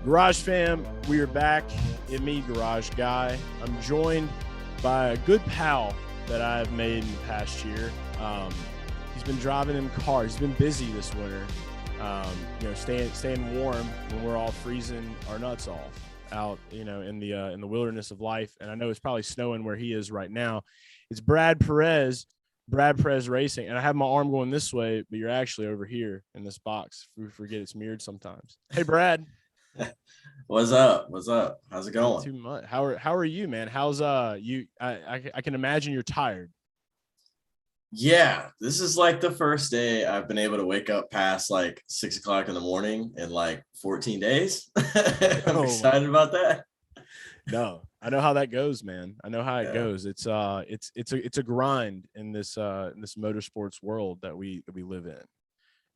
Garage fam, we are back. It's me, Garage Guy. I'm joined by a good pal that I've made in the past year. He's been driving in cars. He's been busy this winter. Staying warm when we're all freezing our nuts off out, in the wilderness of life. And I know it's probably snowing where he is right now. It's Brad Perez Racing, and I have my arm going this way, but you're actually over here in this box. We forget it's mirrored sometimes. Hey, Brad. What's up? How's it going? Not too much. How are you, man? How's you? I can imagine you're tired. Yeah, this is like the first day I've been able to wake up past like 6 o'clock in the morning in like 14 days. I'm excited about that. No, I know how that goes, man. I know how it goes. It's a grind in this motorsports world that we live in.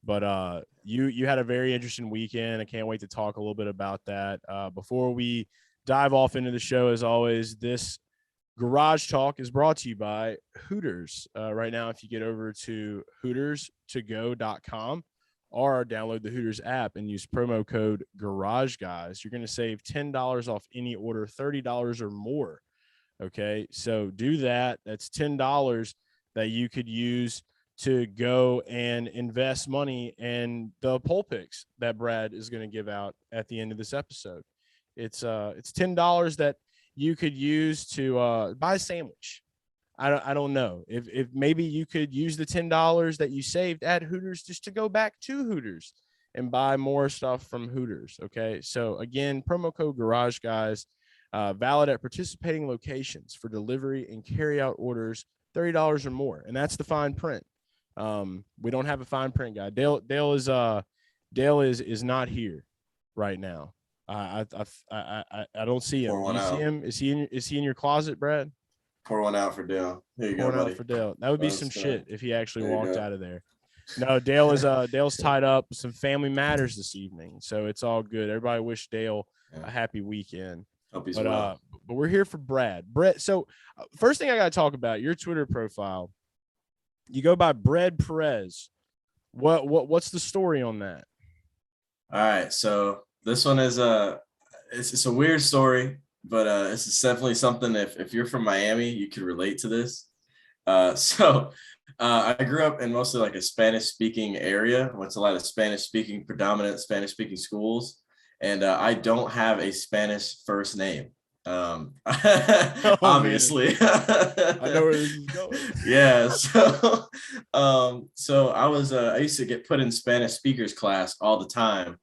But you had a very interesting weekend. I can't wait to talk a little bit about that. Before we dive off into the show, as always, this Garage Talk is brought to you by Hooters. Right now, if you get over to HootersToGo.com or download the Hooters app and use promo code GarageGuys, you're going to save $10 off any order, $30 or more. Okay, so do that. That's $10 that you could use to go and invest money in the poll picks that Brad is going to give out at the end of this episode. It's $10 that you could use to buy a sandwich. I don't know if maybe you could use the $10 that you saved at Hooters just to go back to Hooters and buy more stuff from Hooters. Okay, so again, promo code Garage Guys, valid at participating locations for delivery and carry out orders $30 or more, and that's the fine print. We don't have a fine print guy. Dale is not here right now. I don't see him. Do you see him? Is he in your closet, Brad? Pour one out for Dale. There you go, buddy. Pour one out for Dale. That would be some shit if he actually walked out of there. No, Dale's tied up with some family matters this evening, so it's all good. Everybody wish Dale a happy weekend. Hope he's well. But we're here for Brad. So first thing I got to talk about, your Twitter profile. You go by Brad Perez. What's the story on that? All right, so this one is it's a weird story, but this is definitely something if you're from Miami, you can relate to this. I grew up in mostly like a Spanish-speaking area. Went to a lot of predominant Spanish-speaking schools, and I don't have a Spanish first name. Obviously. I know where this is going. Yeah, so I used to get put in Spanish speakers class all the time,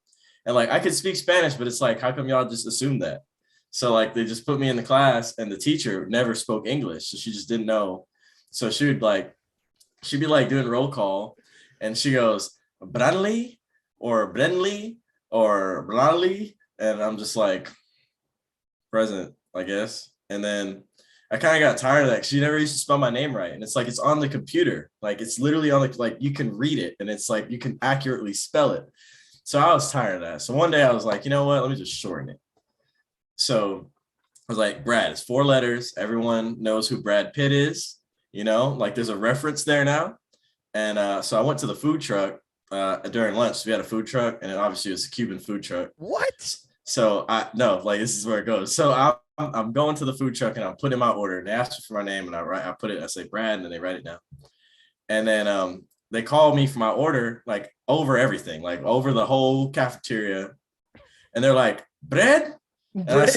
and like I could speak Spanish, but it's like, how come y'all just assume that? So like they just put me in the class, and the teacher never spoke English, so she just didn't know. So she'd be like doing roll call, and she goes Bradley or Brenly or Bradley, and I'm just like, present, I guess. And then I kind of got tired of that because she never used to spell my name right. And it's like, it's on the computer. Like, it's literally on like you can read it, and it's like, you can accurately spell it. So I was tired of that. So one day I was like, you know what? Let me just shorten it. So I was like, Brad, it's 4 letters. Everyone knows who Brad Pitt is, like there's a reference there now. And so I went to the food truck during lunch. So we had a food truck, and it obviously was a Cuban food truck. What? So this is where it goes. So I'm going to the food truck, and I'm putting my order, and they asked me for my name, and I say Brad, and then they write it down. And then they call me for my order, like over everything, like over the whole cafeteria. And they're like, Brad? And I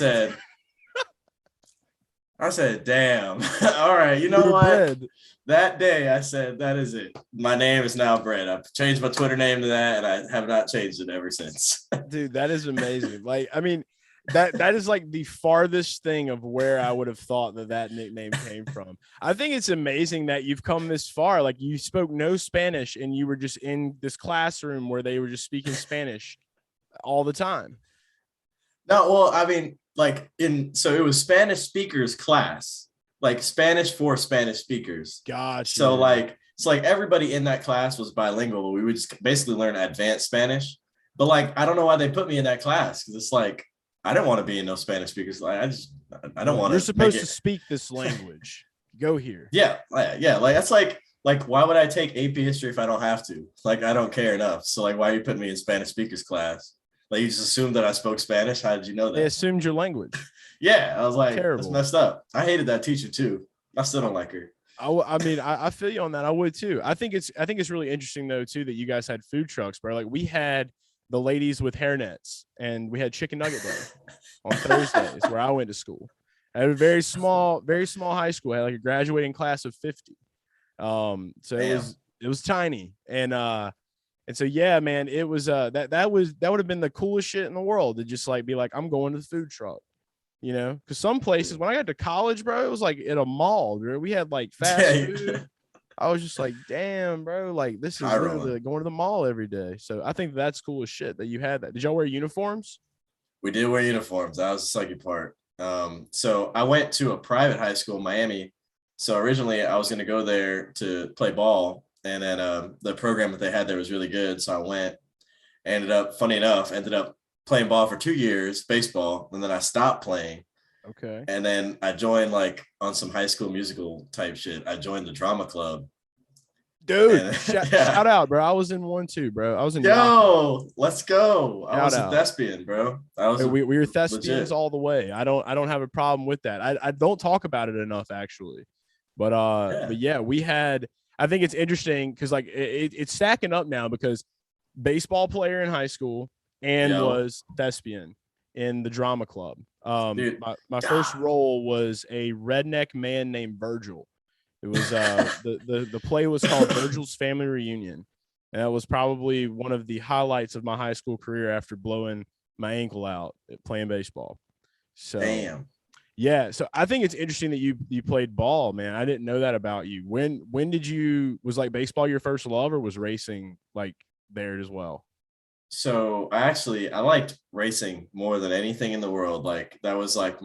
said, damn. All right, you know what? Bread. That day I said, that is it. My name is now Brad. I've changed my Twitter name to that, and I have not changed it ever since. Dude, that is amazing. Like, I mean, that is like the farthest thing of where I would have thought that nickname came from. I think it's amazing that you've come this far. Like, you spoke no Spanish, and you were just in this classroom where they were just speaking Spanish all the time. No, well, I mean, so it was Spanish speakers class, like Spanish for Spanish speakers. Gosh. So like it's like everybody in that class was bilingual, but we would just basically learn advanced Spanish. But like, I don't know why they put me in that class, because it's like, I didn't want to be in no Spanish speakers. Like, I don't want You're to supposed to speak this language. Go here. Yeah. Like, that's like, why would I take AP history if I don't have to? Like, I don't care enough. So like, why are you putting me in Spanish speakers class? Like, you just assumed that I spoke Spanish. How did you know that? They assumed your language. Yeah. I was like, Terrible. That's messed up. I hated that teacher too. I still don't like her. I mean, I feel you on that. I would too. I think it's really interesting though too that you guys had food trucks, bro. Like we had the ladies with hairnets, and we had chicken nugget day on Thursdays where I went to school. I had a very small high school. I had like a graduating class of 50. So Damn. it was tiny, and so yeah, man, it was that would have been the coolest shit in the world to just like be like, I'm going to the food truck. You know, because some places when I got to college, bro, it was like at a mall, bro. We had like fast food. I was just like, damn, bro, like this is literally like going to the mall every day. So I think that's cool as shit that you had that. Did y'all wear uniforms? We did wear uniforms. That was the second part. So I went to a private high school in Miami. So originally I was going to go there to play ball, and then the program that they had there was really good. So I went. Ended up playing ball for 2 years, baseball, and then I stopped playing. Okay. And then I joined like on some High School Musical type shit. I joined the drama club. Dude, shout out, bro. I was in one too, bro. I was in let's go. I was a thespian, bro. We were thespians legit. All the way. I don't have a problem with that. I don't talk about it enough actually. But yeah, we had, I think it's interesting because like it's stacking up now because baseball player in high school and was thespian in the drama club. My first role was a redneck man named Virgil. It was the play was called Virgil's Family Reunion, and that was probably one of the highlights of my high school career after blowing my ankle out at playing baseball. So damn. Yeah, so I think it's interesting that you played ball, man. I didn't know that about you. When was like baseball your first love, or was racing like there as well? So I liked racing more than anything in the world. Like that was like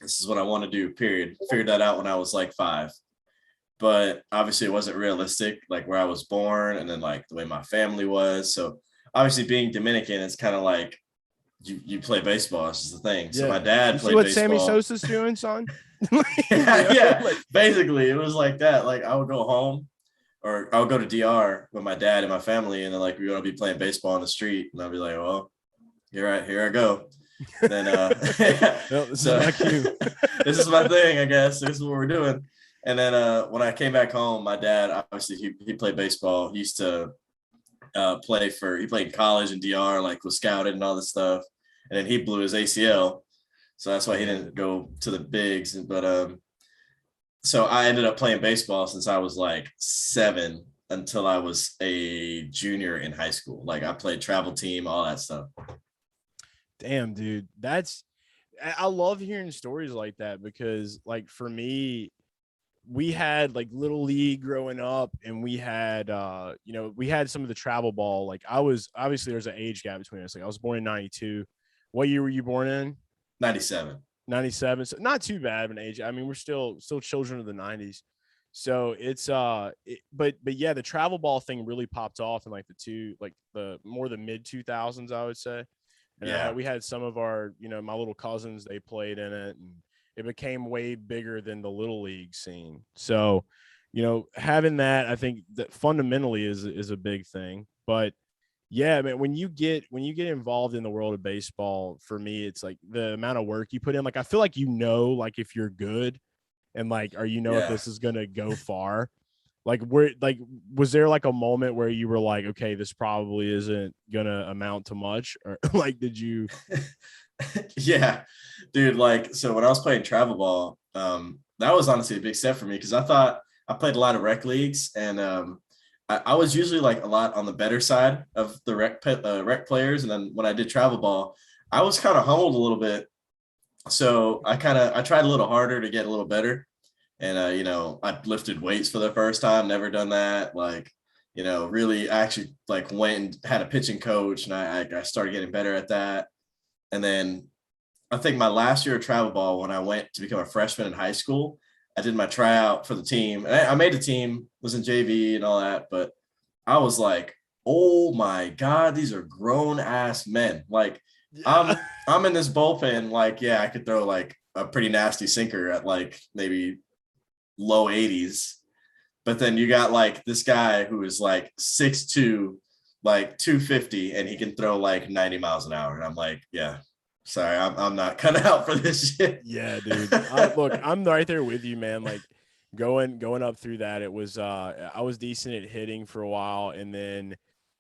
this is what I want to do, period. Figured that out when I was like 5. But obviously it wasn't realistic, like where I was born and then like the way my family was. So obviously being Dominican, it's kind of like you play baseball. This is the thing. Yeah. So my dad played what baseball. Sammy Sosa's doing, son? yeah. Basically, it was like that. Like I would go home, or I would go to DR with my dad and my family, and then like we would all be playing baseball on the street, and I'd be like, well, here I go. Then this is my thing, I guess. This is what we're doing. And then when I came back home, my dad obviously he played baseball. He used to he played in college in DR, like was scouted and all this stuff. And then he blew his ACL. So that's why he didn't go to the bigs. But so I ended up playing baseball since I was like 7 until I was a junior in high school. Like I played travel team, all that stuff. Damn, dude. I love hearing stories like that because like for me, we had like little league growing up, and we had we had some of the travel ball. Like I was, obviously there's an age gap between us. Like I was born in 92. What year were you born in? 97. 97. So not too bad of an age. I mean, we're still children of the 90s. So it's but yeah, the travel ball thing really popped off in like the mid 2000s, I would say. And yeah, we had some of our, my little cousins, they played in it, and it became way bigger than the little league scene. So, having that, I think that fundamentally is a big thing. But yeah, man, when you get involved in the world of baseball, for me, it's like the amount of work you put in. Like, I feel like, like if you're good and like, if this is going to go far. Like, was there like a moment where you were like, okay, this probably isn't going to amount to much? Or like, did you? Yeah, dude. Like, so when I was playing travel ball, that was honestly a big step for me because I thought I played a lot of rec leagues, and I was usually like a lot on the better side of the rec players. And then when I did travel ball, I was kind of humbled a little bit. So I tried a little harder to get a little better. And, I lifted weights for the first time, never done that. Like, really actually like went and had a pitching coach, and I started getting better at that. And then I think my last year of travel ball, when I went to become a freshman in high school, I did my tryout for the team, and I made the team, was in JV and all that, but I was like, oh my God, these are grown ass men. Like Yeah. I'm in this bullpen, like, yeah, I could throw like a pretty nasty sinker at like maybe low 80s. But then you got like this guy who is like 6'2", like 250, and he can throw like 90 miles an hour. And I'm like, yeah, sorry, I'm not cut out for this shit. Yeah, dude. Look, I'm right there with you, man. Like going up through that, it was I was decent at hitting for a while, and then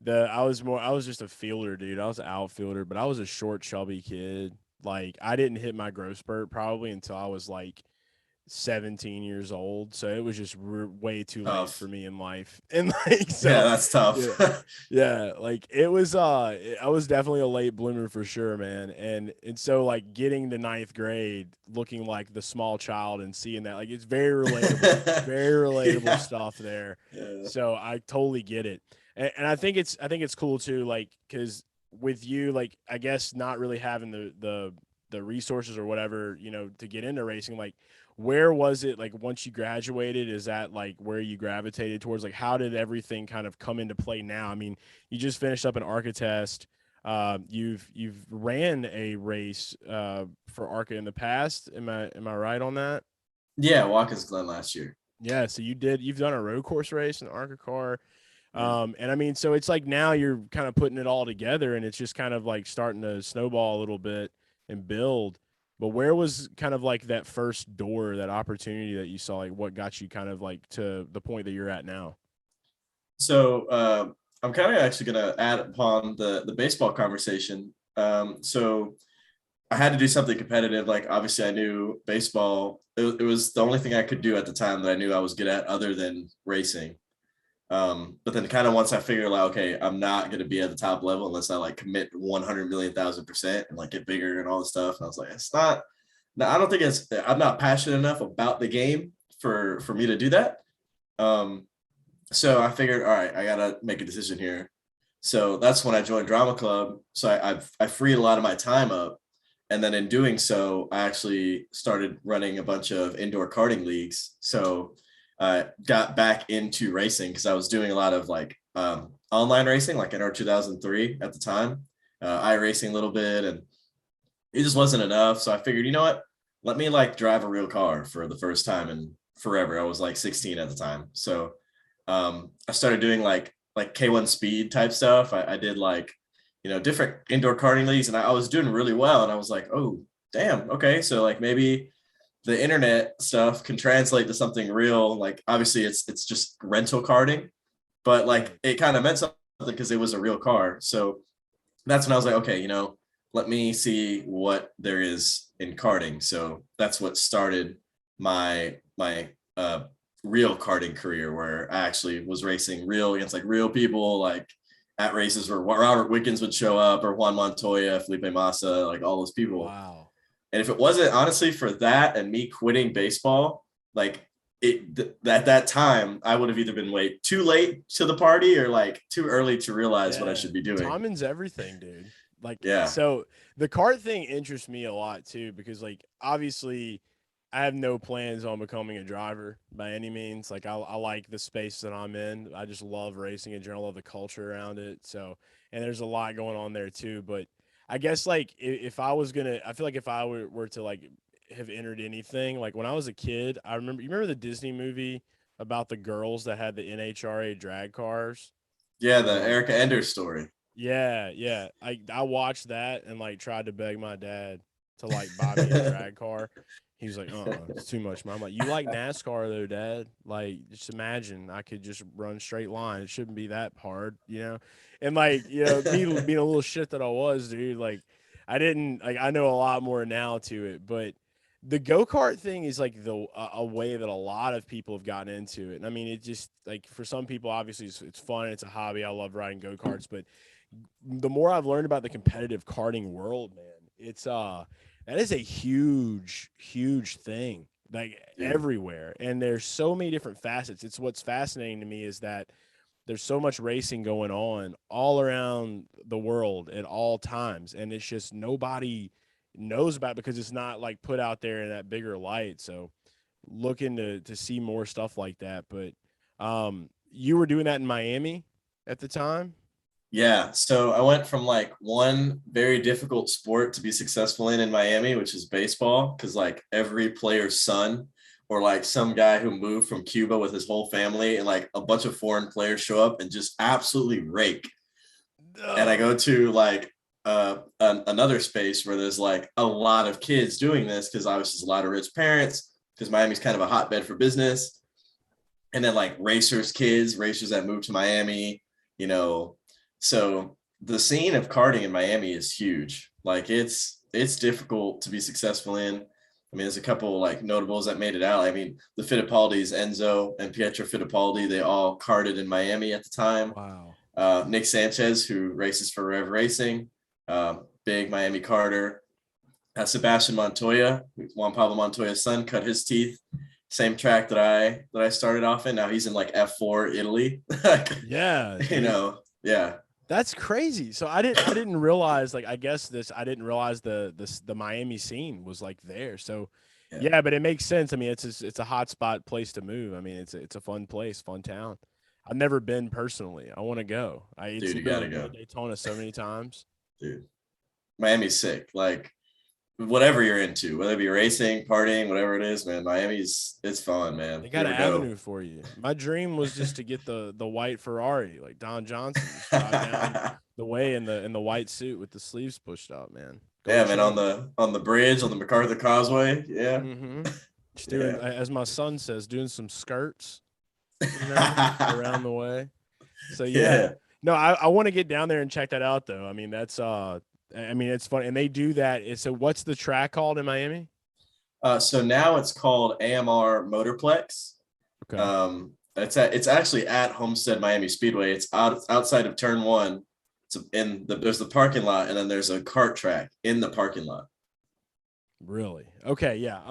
I was just a fielder, dude. I was an outfielder, but I was a short, chubby kid. Like I didn't hit my growth spurt probably until I was like 17 years old, so it was just way too late Tough. for me in life. And like Yeah, so that's tough. yeah. Yeah, like it was I was definitely a late bloomer for sure, man. And so like getting to ninth grade looking like the small child and seeing that, like it's very relatable Yeah. stuff there. Yeah. So I totally get it. And I think it's cool too, like because with you, like I guess not really having the resources or whatever, to get into racing, like where was it like once you graduated? Is that like where you gravitated towards? Like how did everything kind of come into play now? I mean, you just finished up an ARCA test. You've ran a race for ARCA in the past. Am I right on that? Yeah, Watkins Glen last year. Yeah, so you've done a road course race, an ARCA car. Yeah. And I mean, so it's like now you're kind of putting it all together and it's just kind of like starting to snowball a little bit and build. But where was kind of like that first door, that opportunity that you saw? Like what got you kind of like to the point that you're at now? So I'm kind of actually going to add upon the baseball conversation. So I had to do something competitive. Like obviously, I knew baseball. It was the only thing I could do at the time that I knew I was good at, other than racing. But then kind of once I figured like, okay, I'm not going to be at the top level unless I like commit 100 million thousand percent and like get bigger and all this stuff. And I was like, it's not. No, I don't think I'm not passionate enough about the game for me to do that. Um, so I figured, all right, I gotta make a decision here. So that's when I joined drama club. So I freed a lot of my time up, and then in doing so, I actually started running a bunch of indoor karting leagues. So I got back into racing because I was doing a lot of like online racing, like in our 2003 at the time, iRacing a little bit, and it just wasn't enough. So I figured, you know what? Let me like drive a real car for the first time in forever. I was like 16 at the time. So I started doing like K1 speed type stuff. I did like, different indoor karting leagues, and I was doing really well. And I was like, oh, damn. Okay. So like maybe the internet stuff can translate to something real. Like obviously it's just rental karting, but like Right. it kind of meant something because it was a real car. So that's when I was like, okay, let me see what there is in karting. So that's what started my real karting career, where I actually was racing real against like real people, like at races where Robert Wickens would show up, or Juan Montoya, Felipe Massa, like all those people. Wow. And if it wasn't honestly for that and me quitting baseball, like at that time, I would have either been way too late to the party or like too early to realize what I Yeah. should be doing. Timing's everything, dude. Like, Yeah. so the cart thing interests me a lot too, because like obviously I have no plans on becoming a driver by any means. Like I like the space that I'm in. I just love racing in general, love the culture around it. So, and there's a lot going on there too. But I guess like if I was gonna, I feel like if I were to like have entered anything, like when I was a kid, you remember the Disney movie about the girls that had the NHRA drag cars? Yeah, the Um, Erica Enders story. yeah, yeah. I watched that and like tried to beg my dad to like buy me a drag car. He was like, it's too much, man. I'm like, you like NASCAR though, Dad? Like, just imagine I could just run straight line. It shouldn't be that hard, you know? And like, me being a little shit that I was, dude, like I didn't like I know a lot more now to it, but the go-kart thing is like a way that a lot of people have gotten into it. And I mean, it just like for some people, obviously it's fun, it's a hobby. I love riding go-karts, but the more I've learned about the competitive karting world, man, it's that is a huge thing, like Dude. everywhere. And there's so many different facets. It's what's fascinating to me is that there's so much racing going on all around the world at all times. And it's just nobody knows about it because it's not like put out there in that bigger light. So looking to see more stuff like that. But you were doing that in Miami at the time? Yeah. So I went from like one very difficult sport to be successful in Miami, which is baseball, because like every player's son or like some guy who moved from Cuba with his whole family and like a bunch of foreign players show up and just absolutely rake. And I go to like another space where there's like a lot of kids doing this because obviously there's a lot of rich parents because Miami's kind of a hotbed for business. And then like racers that move to Miami, you know. So the scene of karting in Miami is huge. Like it's difficult to be successful in. I mean, there's a couple like notables that made it out. I mean, the Fittipaldis, Enzo and Pietro Fittipaldi, they all karted in Miami at the time. Wow. Nick Sanchez, who races for Rev Racing, big Miami karter. Sebastian Montoya, Juan Pablo Montoya's son, cut his teeth. Same track that I started off in. Now he's in like F4 Italy. Yeah, you know, yeah. That's crazy. So I didn't realize, like, I didn't realize the Miami scene was like there. So yeah, but it makes sense. I mean, it's a hot spot place to move. I mean, it's a fun place, fun town. I've never been personally. I want to go. Dude, you gotta go. Daytona so many times. Dude, Miami's sick. Like whatever you're into, whether it be racing, partying, whatever it is, man, it's fun, man. They got an avenue for you. My dream was just to get the white Ferrari, like Don Johnson, drive down the way in the white suit with the sleeves pushed up, man. Yeah, man, on the bridge, on the MacArthur Causeway. Yeah. Mm-hmm. Just doing, as my son says, doing some skirts, around the way. So yeah. No, I want to get down there and check that out though. I mean, that's it's fun, and they do that. So what's the track called in Miami? So now it's called AMR Motorplex. Okay. It's actually at Homestead Miami Speedway. It's outside of Turn 1. There's the parking lot, and then there's a kart track in the parking lot. Really? Okay, yeah.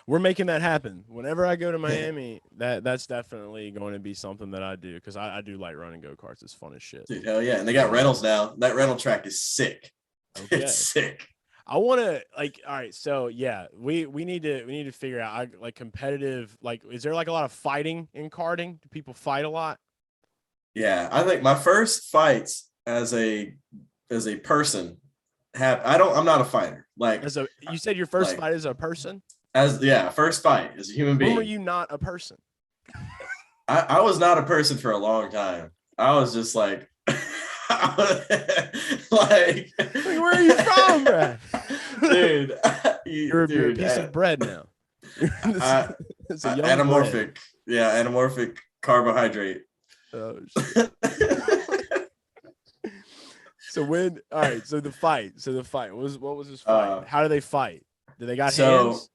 We're making that happen. Whenever I go to Miami, that's definitely going to be something that I do because I do like running go-karts. It's fun as shit. Dude, hell yeah. And they got rentals now. That rental track is sick. Okay. It's sick. I want to all right, so yeah, we need to figure out like competitive, like is there like a lot of fighting in karting? Do people fight a lot? Yeah, I think my first fights as a person I'm not a fighter. Like you said your first fight as a person? First fight as a human being. When were you not a person? I was not a person for a long time. I was just like like where are you from, Brad? Dude, you're a piece of bread now. It's a anamorphic bread. Yeah, anamorphic carbohydrate. Oh shit. So the fight. What was this fight? How do they fight? Do they got hands?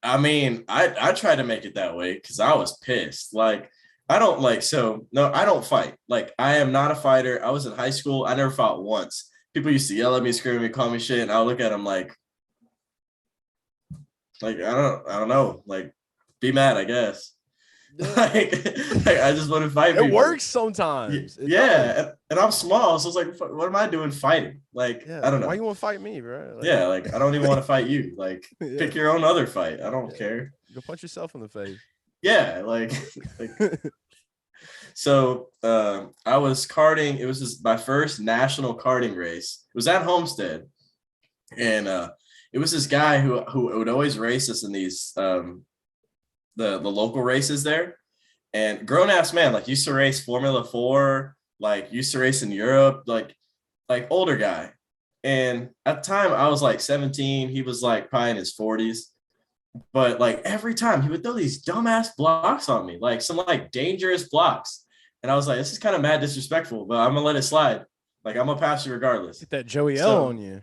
I mean, I tried to make it that way because I was pissed. Like, I don't fight. Like, I am not a fighter. I was in high school. I never fought once. People used to yell at me, scream at me, call me shit, and I'll look at them like I don't know. Like, be mad, I guess. like I just want to fight people. It works sometimes. And I'm small, so it's like, what am I doing fighting? Like, I don't know. Why you want to fight me, bro? Like I don't even want to fight you. Like, pick your own other fight. I don't care. Go punch yourself in the face. Yeah, like so I was karting. It was just my first national karting race. It was at Homestead, and it was this guy who would always race us in these the local races there, and grown ass man, like used to race Formula 4, like used to race in Europe, like older guy. And at the time I was like 17, he was like probably in his 40s, but like every time he would throw these dumbass blocks on me, like some like dangerous blocks, and I was like, this is kind of mad disrespectful, but I'm gonna let it slide. Like, I'm gonna pass you regardless. Get that Joey L on you.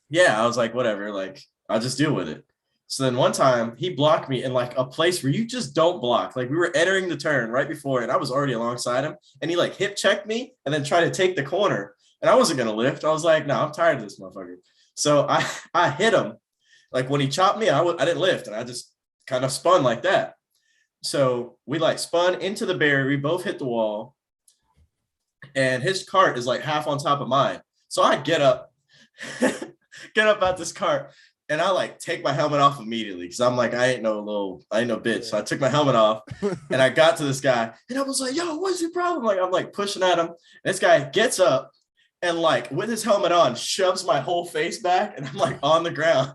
Yeah, I was like, whatever, like I'll just deal with it. So then one time he blocked me in like a place where you just don't block. Like, we were entering the turn right before, and I was already alongside him, and he like hip checked me and then tried to take the corner, and I wasn't gonna lift. I was like, no, I'm tired of this motherfucker. So I hit him. Like, when he chopped me, I didn't lift, and I just kind of spun like that. So we like spun into the barrier. We both hit the wall, and his cart is like half on top of mine. So I get up out this cart, And I like take my helmet off immediately because I'm like, I ain't no bitch. So I took my helmet off and I got to this guy and I was like, yo, what's your problem? Like, I'm like pushing at him. And this guy gets up and like with his helmet on, shoves my whole face back and I'm like on the ground.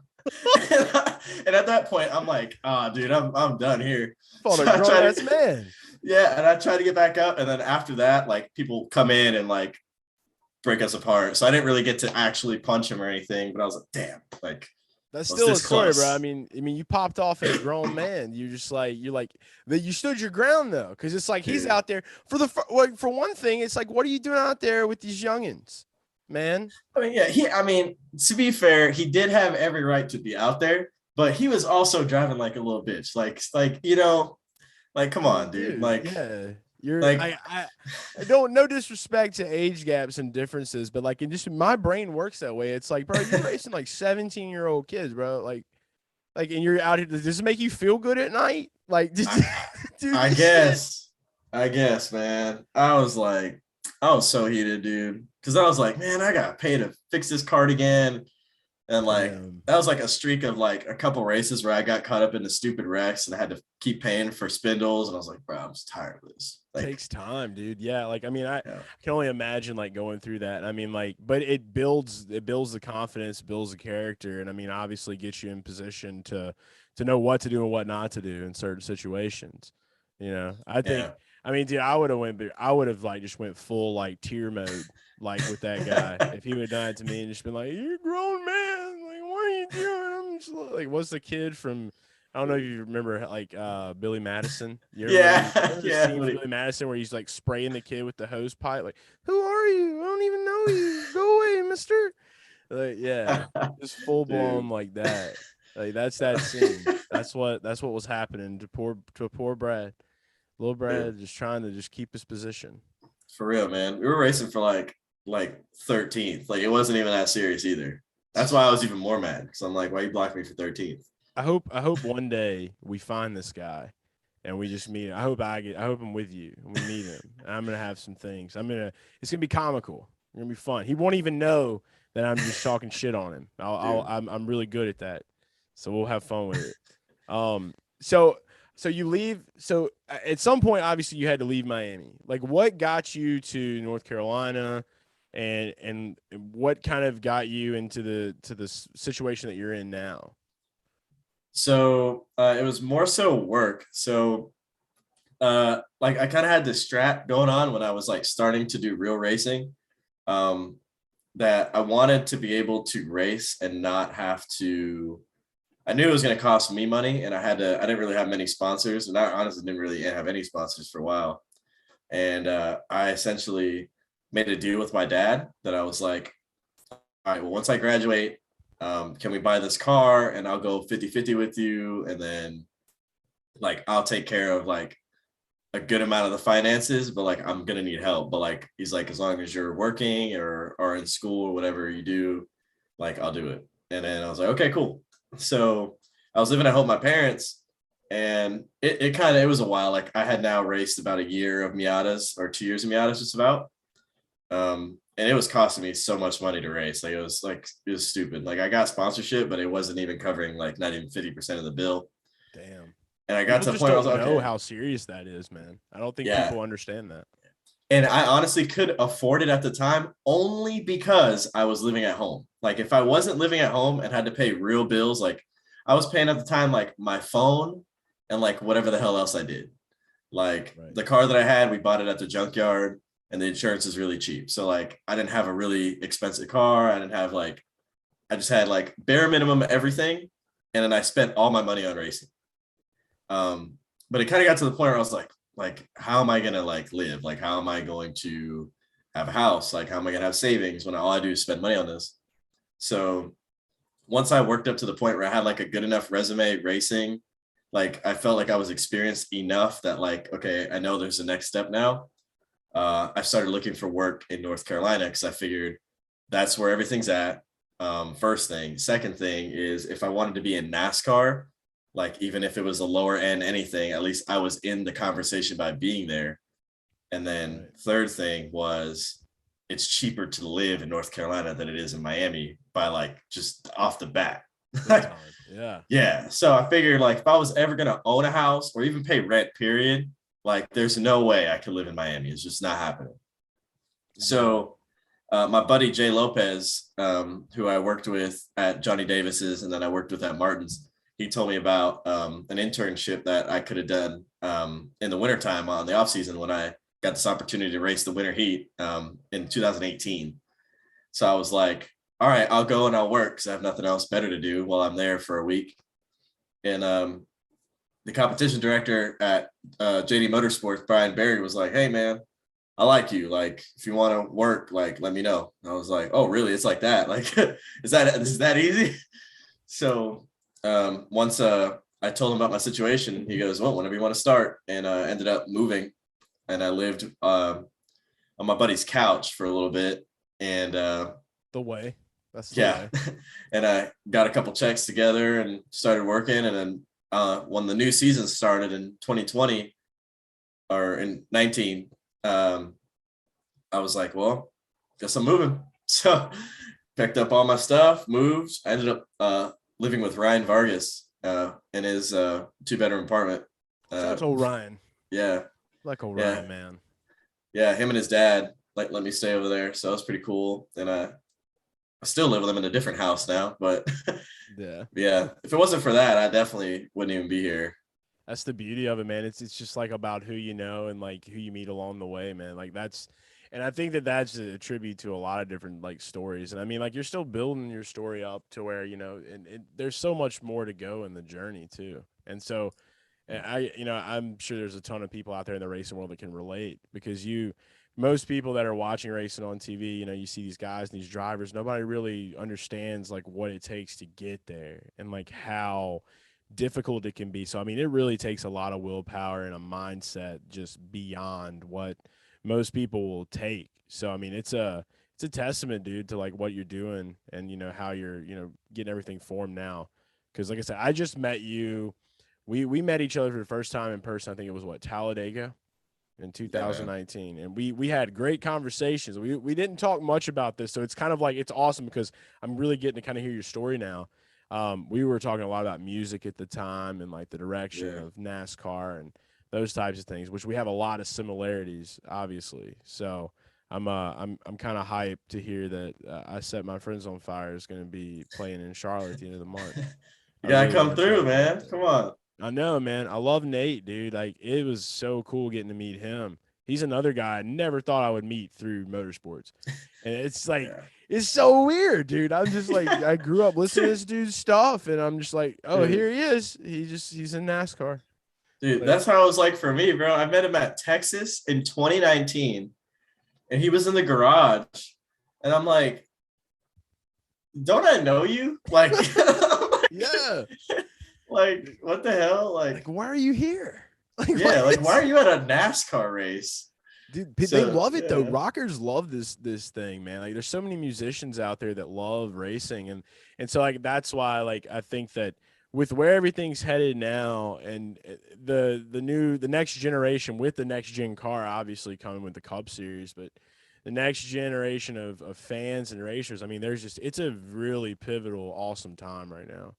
And at that point, I'm like, dude, I'm done here. Fought a grown-ass man. Yeah, and I tried to get back up. And then after that, like people come in and like break us apart. So I didn't really get to actually punch him or anything, but I was like, damn, like that's still a story, bro. I mean, you popped off as a grown man. You stood your ground though, because it's like he's out there for one thing. It's like, what are you doing out there with these youngins, man? I mean, yeah, to be fair, he did have every right to be out there, but he was also driving like a little bitch, like you know, like come on, dude, like yeah. You're like, I don't, no disrespect to age gaps and differences, but like my brain works that way. It's like, bro, you're racing like 17-year-old kids, bro. Like, and you're out here. Does it make you feel good at night? Like, dude, I guess, man. I was so heated, dude. Cause I was like, man, I got paid to fix this cardigan. And like, that was like a streak of like a couple races where I got caught up in the stupid wrecks and I had to keep paying for spindles. And I was like, bro, I'm just tired of this. Like, it takes time, dude. Yeah. Like, I mean, I can only imagine like going through that. I mean, like, but it builds the confidence, builds the character. And I mean, obviously gets you in position to know what to do and what not to do in certain situations. You know, I think, I mean, dude, I would have like just went full like tier mode, like with that guy. If he would have done it to me and just been like, you're a grown man, like, what are you doing? I'm just like, what's the kid from, I don't know if you remember like Billy Madison. You remember the scene with Billy Madison where he's like spraying the kid with the hose pipe, like, who are you? I don't even know you. Go away, mister. Like, yeah, just full blown like that. Like that's that scene. That's what was happening to poor Brad. Little Brad just trying to just keep his position. For real, man. We were racing for like 13th. Like it wasn't even that serious either. That's why I was even more mad because I'm like, why you blocking me for 13th? I hope one day we find this guy and we just meet him. I hope I'm with you and we meet him. And I'm gonna have some things. It's gonna be comical. It's gonna be fun. He won't even know that I'm just talking shit on him. I'm really good at that. So we'll have fun with it. So you leave. So at some point, obviously, you had to leave Miami. Like, what got you to North Carolina, and what kind of got you into the situation that you're in now? So it was more so work. So like I kind of had this strat going on when I was like starting to do real racing, that I wanted to be able to race and not have to. I knew it was going to cost me money and I didn't really have many sponsors and I honestly didn't really have any sponsors for a while. And I essentially made a deal with my dad that I was like, all right, well, once I graduate, can we buy this car and I'll go 50-50 with you. And then like, I'll take care of like a good amount of the finances, but like, I'm going to need help. But like, he's like, as long as you're working or in school or whatever you do, like, I'll do it. And then I was like, okay, cool. So I was living at home with my parents and it was a while. Like I had now raced about a year of Miatas or 2 years of Miatas just about. And it was costing me so much money to race. Like it was stupid. Like I got sponsorship, but it wasn't even covering like not even 50% of the bill. Damn. And I got to the point where I was like, know how serious that is, man. I don't think people understand that. And I honestly could afford it at the time only because I was living at home. Like if I wasn't living at home and had to pay real bills, like I was paying at the time, like my phone and like whatever the hell else I did. Like the car that I had, we bought it at the junkyard and the insurance is really cheap. So like I didn't have a really expensive car. I just had like bare minimum everything. And then I spent all my money on racing. But it kind of got to the point where I was like, how am I going to like live? Like, how am I going to have a house? Like, how am I going to have savings when all I do is spend money on this? So once I worked up to the point where I had like a good enough resume racing, like I felt like I was experienced enough that like, okay, I know there's the next step now. I started looking for work in North Carolina because I figured that's where everything's at. First thing. Second thing is if I wanted to be in NASCAR, like even if it was a lower end anything, at least I was in the conversation by being there. And then third thing was it's cheaper to live in North Carolina than it is in Miami by like just off the bat. Big time. Yeah. Yeah. So I figured like if I was ever gonna own a house or even pay rent, period, like there's no way I could live in Miami. It's just not happening. So my buddy Jay Lopez, who I worked with at Johnny Davis's and then I worked with at Martin's, he told me about an internship that I could have done in the wintertime on the off season when I got this opportunity to race the winter heat in 2018. So I was like, all right, I'll go and I'll work because I have nothing else better to do while I'm there for a week. And the competition director at JD Motorsports, Brian Barry, was like, hey, man, I like you. Like, if you want to work, like, let me know. And I was like, oh, really? It's like that. Like, is that easy? So once I told him about my situation, he goes, well, whenever you want to start. And ended up moving. And I lived on my buddy's couch for a little bit. And the way. That's the yeah. way. And I got a couple checks together and started working. And then when the new season started in 2020 or in 19, I was like, well, guess I'm moving. So picked up all my stuff, moved. I ended up living with Ryan Vargas in his 2-bedroom apartment. Shout out to old Ryan. Yeah. Like old Ryan, man. Yeah, him and his dad let me stay over there. So it was pretty cool. And I still live with them in a different house now. But yeah, if it wasn't for that, I definitely wouldn't even be here. That's the beauty of it, man. It's just like about who you know and like who you meet along the way, man. Like and I think that's a tribute to a lot of different like stories. And I mean, like you're still building your story up to where, you know, and there's so much more to go in the journey too. And so I'm sure there's a ton of people out there in the racing world that can relate because most people that are watching racing on TV, you know, you see these guys and these drivers, nobody really understands like what it takes to get there and like how difficult it can be. So I mean, it really takes a lot of willpower and a mindset just beyond what most people will take. So I mean, it's a testament, dude, to like what you're doing and you know how you're, you know, getting everything formed now. Because like I said, I just met you. We met each other for the first time in person. I think it was Talladega in 2019, and we had great conversations. We didn't talk much about this, so it's kind of like it's awesome because I'm really getting to kind of hear your story now. We were talking a lot about music at the time and like the direction of NASCAR and those types of things, which we have a lot of similarities, obviously. So I'm kind of hyped to hear that I Set My Friends on Fire is going to be playing in Charlotte at the end of the month. You gotta come through, man. Come on. I know, man. I love Nate, dude. Like, it was so cool getting to meet him. He's another guy I never thought I would meet through motorsports. And it's like, it's so weird, dude. I'm just like, I grew up listening to this dude's stuff, and I'm just like, oh, here he is. He's in NASCAR. Dude, that's how it was like for me, bro. I met him at Texas in 2019, and he was in the garage. And I'm like, don't I know you? Like, yeah. Like, what the hell? Like, why are you here? Like, yeah, like, why are you at a NASCAR race? Dude, they love it though. Rockers love this thing, man. Like, there's so many musicians out there that love racing, and so like that's why like I think that with where everything's headed now, and the next generation with the next gen car obviously coming with the Cup Series, but the next generation of fans and racers. I mean, it's a really pivotal, awesome time right now.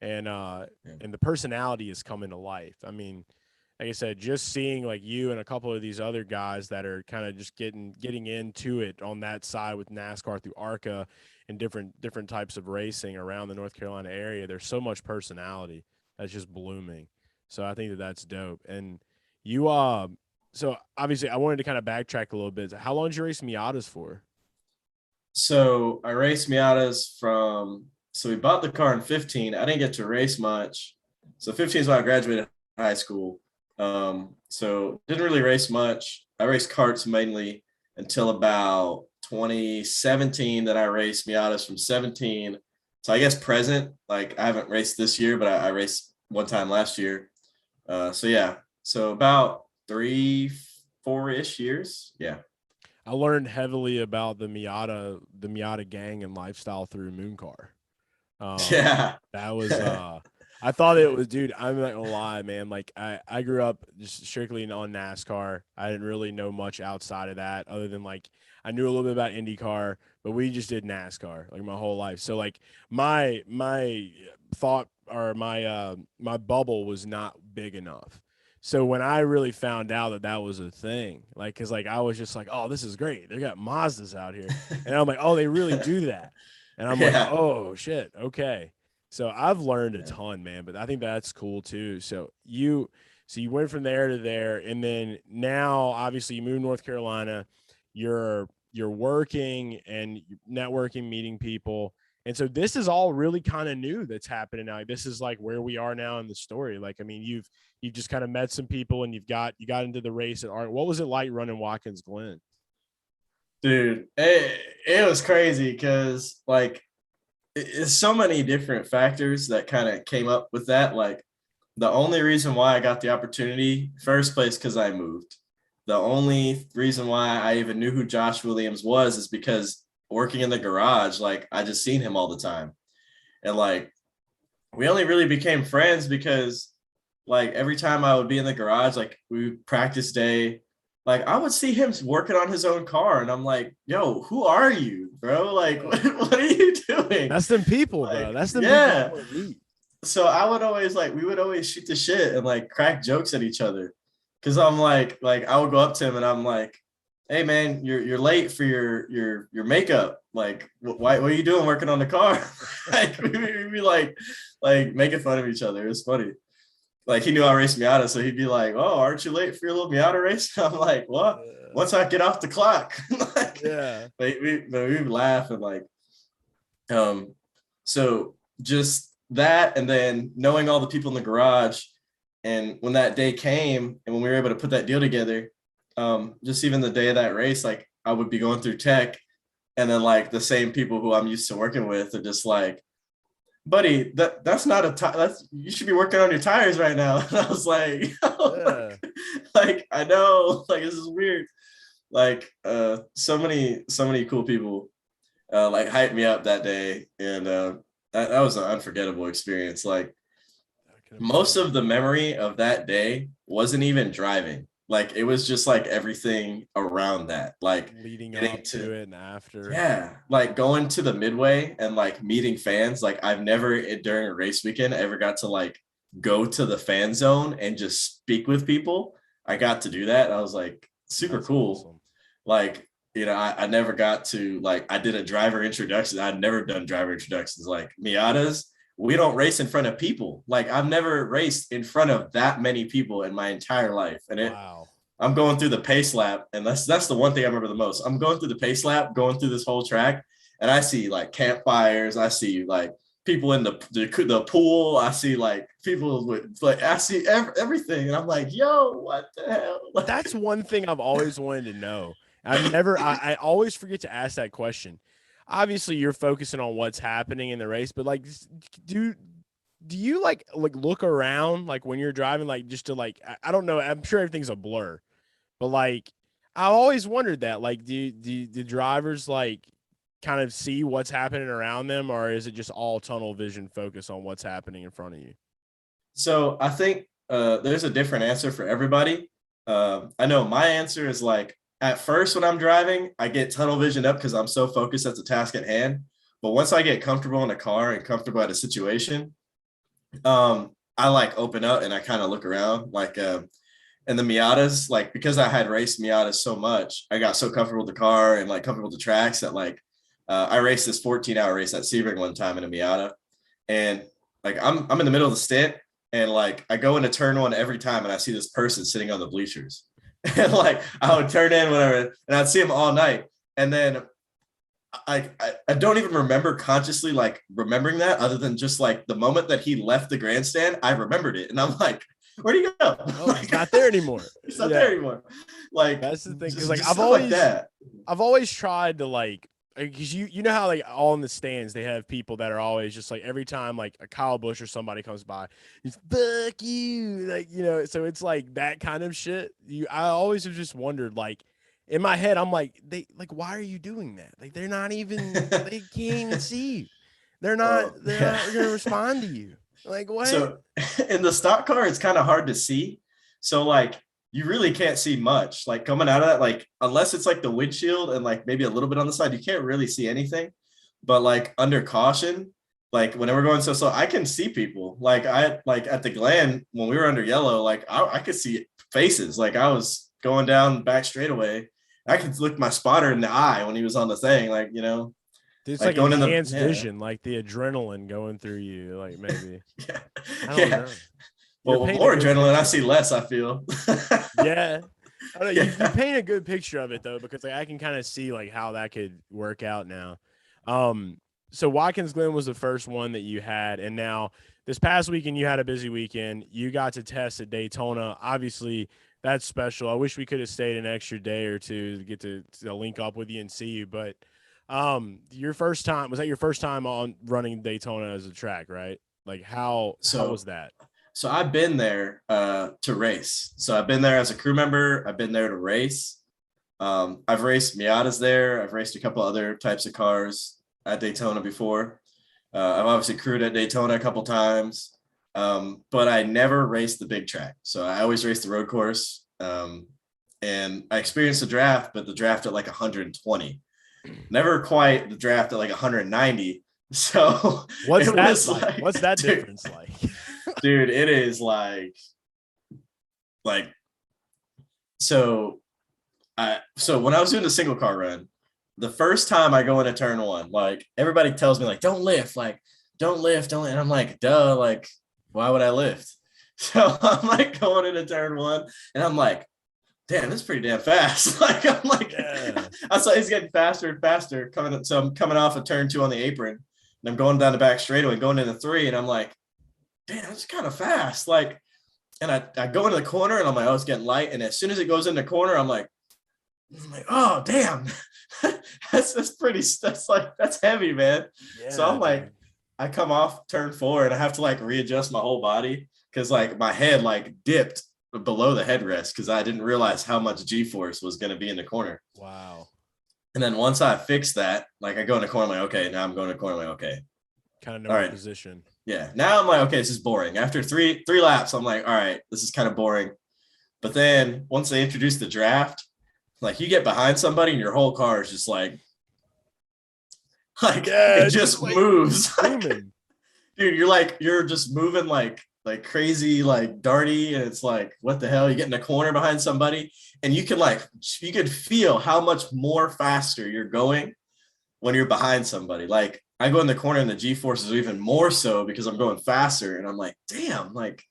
And the personality is coming to life. I mean, like I said, just seeing like you and a couple of these other guys that are kind of just getting into it on that side with NASCAR through ARCA and different types of racing around the North Carolina area. There's so much personality that's just blooming. So I think that's dope. And you so obviously I wanted to kind of backtrack a little bit. How long did you race Miatas for? So I raced Miatas so we bought the car in 15. I didn't get to race much. So 15 is when I graduated high school. So didn't really race much. I raced karts mainly until about 2017. Then I raced Miatas from 17. So I guess present, like I haven't raced this year, but I raced one time last year. So about 3-4-ish years. Yeah. I learned heavily about the Miata gang and lifestyle through Mooncar. That was I thought it was, dude, I'm not gonna lie, man. Like I grew up just strictly on NASCAR. I didn't really know much outside of that other than like I knew a little bit about IndyCar, but we just did NASCAR like my whole life. So like my thought or my bubble was not big enough. So when I really found out that that was a thing, like, cause like I was just like, oh, this is great. They got Mazdas out here, and I'm like, oh, they really do that, and I'm like, Yeah. oh shit, okay. So I've learned a Yeah. ton, man, but I think that's cool too. So you went from there to there, and then now obviously you moved to North Carolina. You're working and networking, meeting people, and so this is all really kind of new that's happening now. This is like where we are now in the story. Like, I mean, you've just kind of met some people, and you got into the race at ARCA. What was it like running Watkins Glen? Dude, it was crazy because like it's so many different factors that kind of came up with that. Like the only reason why I got the opportunity, first place, because I moved. The only reason why I even knew who Josh Williams was is because working in the garage, like I just seen him all the time. And like we only really became friends because like every time I would be in the garage, like we would practice day, like I would see him working on his own car, and I'm like, "Yo, who are you, bro? Like, what are you doing?" That's them people, bro. Like, That's them people you yeah. want to meet. So I would always like we would always shoot the shit and like crack jokes at each other, because I'm like I would go up to him and I'm like, "Hey man, you're late for your makeup. Like, what are you doing working on the car?" Like we'd be like making fun of each other. It was funny. Like he knew I raced Miata, so he'd be like, "Oh, aren't you late for your little Miata race?" I'm like, "What? Once I get off the clock." Like, Yeah. we would laugh and like, um, so just that, and then knowing all the people in the garage, and when that day came, and when we were able to put that deal together, just even the day of that race, like I would be going through tech, and then like the same people who I'm used to working with are just like, buddy, that's not a that's you should be working on your tires right now. And I was like, Yeah. like I know, like this is weird. Like so many cool people like hyped me up that day, and that was an unforgettable experience. Like I can most imagine. of the memory of that day wasn't even driving. Like it was just like everything around that, like Leading getting up to, to it and after. yeah, like going to the midway and like meeting fans. Like I've never during a race weekend ever got to like go to the fan zone and just speak with people. I got to do that. I was like super That's cool. awesome. Like, you know, I never got to like I did a driver introduction. I'd never done driver introductions. Like Miatas, we don't race in front of people. Like I've never raced in front of that many people in my entire life. And it Wow. I'm going through the pace lap, and that's the one thing I remember the most. I'm going through the pace lap, going through this whole track, and I see like campfires. I see like people in the pool. I see like people with like I see everything, and I'm like, yo, what the hell? That's one thing I've always wanted to know. I always forget to ask that question. Obviously, you're focusing on what's happening in the race, but like, do do you like look around like when you're driving, like just to like I don't know. I'm sure everything's a blur, but like I've always wondered that. Like, do drivers like kind of see what's happening around them, or is it just all tunnel vision focus on what's happening in front of you? So I think there's a different answer for everybody. I know my answer is like at first when I'm driving, I get tunnel vision up because I'm so focused at the task at hand. But once I get comfortable in a car and comfortable at a situation, I like open up and I kind of look around. Like and the Miatas, like because I had raced Miatas so much, I got so comfortable with the car and like comfortable with the tracks that like I raced this 14-hour race at Sebring one time in a Miata, and like I'm in the middle of the stint, and like I go into turn one every time, and I see this person sitting on the bleachers, and like I would turn in whatever, and I'd see him all night, and then I don't even remember consciously like remembering that, other than just like the moment that he left the grandstand, I remembered it, and I'm like, where'd he go? Oh, he's Like, not there anymore. he's not there Yeah, anymore. Like that's the thing. Because like just stuff like that. I've always tried to like because you know how like all in the stands they have people that are always just like every time like a Kyle Busch or somebody comes by, he's fuck you, like so it's like that kind of shit. I always have just wondered like in my head I'm like why are you doing that? Like they can't even see you. They're not Yeah. gonna respond to you. Like what? So in the stock car, it's kind of hard to see. So like you really can't see much. Like coming out of that, like unless it's like the windshield and like maybe a little bit on the side, you can't really see anything. But like under caution, like whenever we're going so slow, I can see people. Like I like at the Glen when we were under yellow, like I could see faces. Like I was going down back straightaway. I could look my spotter in the eye when he was on the thing, like, you know, Dude, it's like like going in the enhanced vision, like the adrenaline going through you, like maybe. yeah. I don't Yeah. know. Well, with more adrenaline, I see less, I feel. Yeah. I don't know. You Yeah. paint a good picture of it though, because like I can kind of see like how that could work out now. So Watkins Glen was the first one that you had, and now this past weekend you had a busy weekend. You got to test at Daytona. Obviously, that's special. I wish we could have stayed an extra day or two to get to link up with you and see you. But your first time, was that your first time on running Daytona as a track, right? Like how was that? So I've been there to race. So I've been there as a crew member. I've been there to race. I've raced Miatas there. I've raced a couple other types of cars at Daytona before. I've obviously crewed at Daytona a couple times, but I never raced the big track. So I always raced the road course. And I experienced the draft, but the draft at like 120. Never quite the draft at like 190. So what's that like? What's that difference like? Dude, it is like so when I was doing the single car run, the first time I go into turn one, like everybody tells me like don't lift, and I'm like, duh, like why would I lift? So I'm like going into turn one and I'm like, damn, that's pretty damn fast. Like I'm like, yeah. I saw he's getting faster and faster coming. So I'm coming off of turn two on the apron and I'm going down the back straightaway, going into three, and I'm like, damn, that's kind of fast. Like, and I go into the corner and I'm like, oh, it's getting light. And as soon as it goes in the corner, I'm like, oh, damn, that's heavy, man. Yeah, so I'm like, I come off turn four and I have to like readjust my whole body because like my head like dipped below the headrest because I didn't realize how much G-force was going to be in the corner. Wow. And then once I fix that, like I go in the corner, I'm like, okay, now I'm going to the corner, I'm like, okay. Kind of know my position. Yeah. Now I'm like, okay, this is boring. After three laps, I'm like, all right, this is kind of boring. But then once they introduce the draft, like you get behind somebody and your whole car is just like yeah, it just like moves. Dude, you're just moving like crazy, like darty. And it's like, what the hell? You get in a corner behind somebody and you could feel how much more faster you're going when you're behind somebody. Like I go in the corner and the G-force is even more so because I'm going faster. And I'm like, damn, like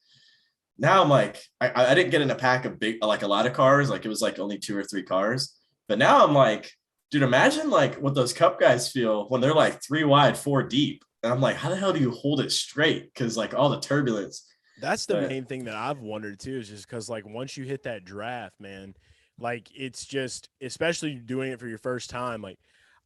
now I'm like, I didn't get in a pack of big, like a lot of cars. Like it was like only 2 or 3 cars. But now I'm like, dude, imagine like what those cup guys feel when they're like 3 wide, 4 deep. And I'm like, how the hell do you hold it straight? Because like all the turbulence. That's the main thing that I've wondered too, is just because like once you hit that draft, man, like it's just, especially doing it for your first time, like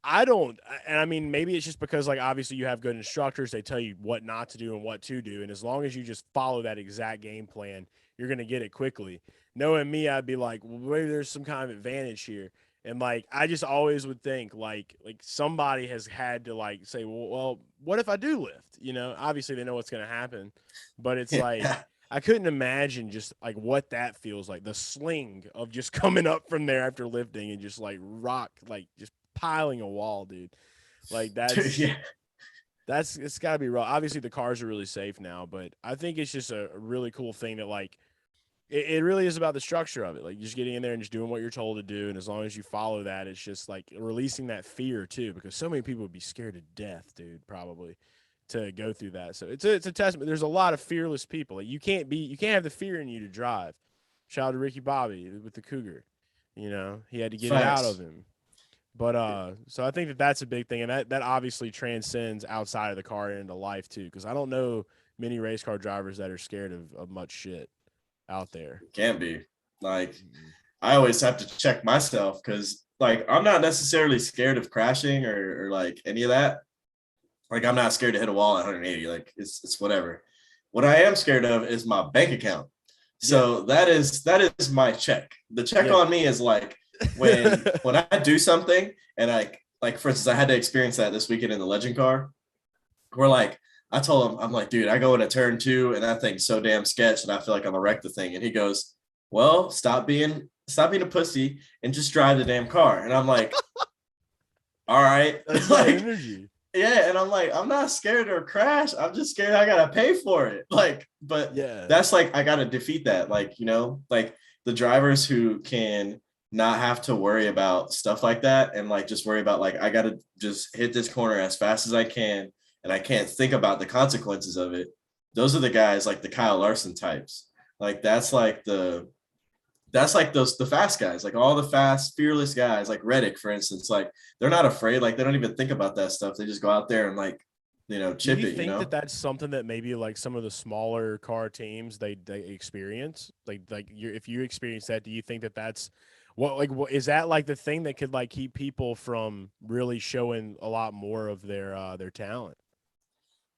I don't, and I mean, maybe it's just because like obviously you have good instructors, they tell you what not to do and what to do. And as long as you just follow that exact game plan, you're going to get it quickly. Knowing me, I'd be like, well, maybe there's some kind of advantage here. And like, I just always would think like somebody has had to like say, well, what if I do lift? You know, obviously they know what's going to happen, but it's like, I couldn't imagine just like what that feels like. The sling of just coming up from there after lifting and just like rock, like just piling a wall, dude. Like that's, yeah. It's gotta be raw. Obviously the cars are really safe now, but I think it's just a really cool thing that like, it really is about the structure of it. Like just getting in there and just doing what you're told to do. And as long as you follow that, it's just like releasing that fear too, because so many people would be scared to death, dude, probably to go through that. So it's a testament. There's a lot of fearless people. Like you can't have the fear in you to drive. Shout out to Ricky Bobby with the Cougar, you know, he had to get it out of him. But so I think that's a big thing. And that obviously transcends outside of the car and into life too. Cause I don't know many race car drivers that are scared of much shit out there. Can't be. Like I always have to check myself because like I'm not necessarily scared of crashing or like any of that. Like I'm not scared to hit a wall at 180. Like it's whatever. What I am scared of is my bank account. So that is my check. The check on me is like when I do something and like for instance, I had to experience that this weekend in the legend car where like I told him, I'm like, dude, I go in a turn 2 and that thing's so damn sketch and I feel like I'm gonna wreck the thing. And he goes, well, stop being a pussy and just drive the damn car. And I'm like, all right. That's that Like, energy. yeah. And I'm like, I'm not scared of a crash. I'm just scared I gotta pay for it. Like, but Yeah. that's like, I gotta defeat that. Like, you know, like the drivers who can not have to worry about stuff like that and like just worry about like, I gotta just hit this corner as fast as I can and I can't think about the consequences of it. Those are the guys like the Kyle Larson types. Like that's like those the fast guys, like all the fast, fearless guys, like Reddick, for instance. Like they're not afraid, like they don't even think about that stuff. They just go out there and like, you know, Do chip you it, you think that know. that's something that maybe like some of the smaller car teams they experience? Like if you experience that, do you think that that's what is that like the thing that could like keep people from really showing a lot more of their talent?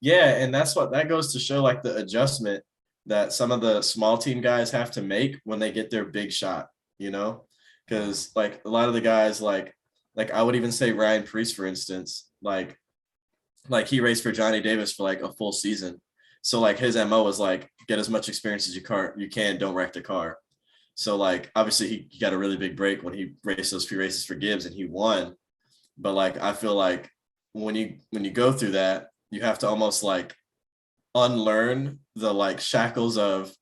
Yeah, and that's what that goes to show like the adjustment that some of the small team guys have to make when they get their big shot, you know? Because like a lot of the guys like I would even say Ryan Priest, for instance, like he raced for Johnny Davis for like a full season. So like his MO was like get as much experience as you can, don't wreck the car. So like obviously he got a really big break when he raced those few races for Gibbs and he won. But like I feel like when you go through that, you have to almost like unlearn the like shackles of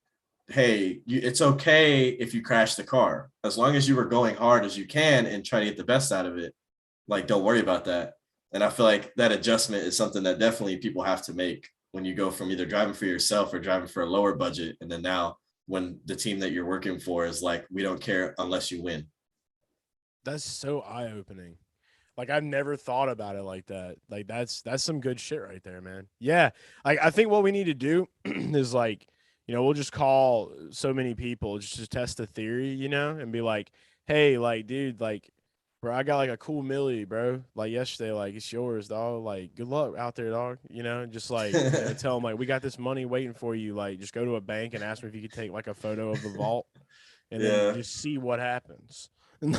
hey, it's okay if you crash the car as long as you were going hard as you can and try to get the best out of it. Like don't worry about that. And I feel like that adjustment is something that definitely people have to make when you go from either driving for yourself or driving for a lower budget and then now when the team that you're working for is like we don't care unless you win. That's so eye opening. Like I've never thought about it like that. Like that's some good shit right there, man. Yeah. Like I think what we need to do is like, we'll just call so many people just to test the theory, and be like, hey, like, dude, like, bro, I got like a cool millie, bro. Like yesterday, like it's yours, dog. Like, good luck out there, dog. Just like, tell them like we got this money waiting for you. Like, just go to a bank and ask them if you could take like a photo of the vault and then Yeah. just see what happens.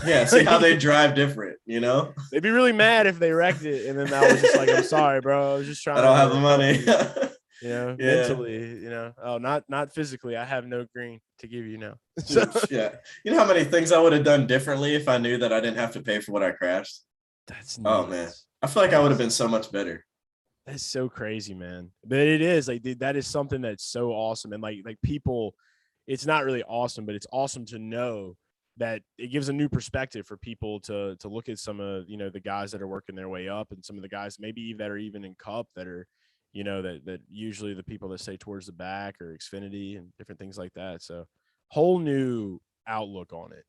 Yeah. See how they drive different, you know? They'd be really mad if they wrecked it, and then I was just like, "I'm sorry, bro. I was just I trying don't have the to help money. you, Yeah. mentally, Oh, not physically. I have no green to give you now." So Yeah. You know how many things I would have done differently if I knew that I didn't have to pay for what I crashed? that's Oh man. nuts. I feel like I would have That's been so much better. that's so crazy, man. But it is like, dude, that is something that's so awesome, and like people, it's not really awesome, but it's awesome to know that it gives a new perspective for people to look at some of the guys that are working their way up, and some of the guys maybe that are even in Cup that are that usually the people that stay towards the back or Xfinity and different things like that. So whole new outlook on it.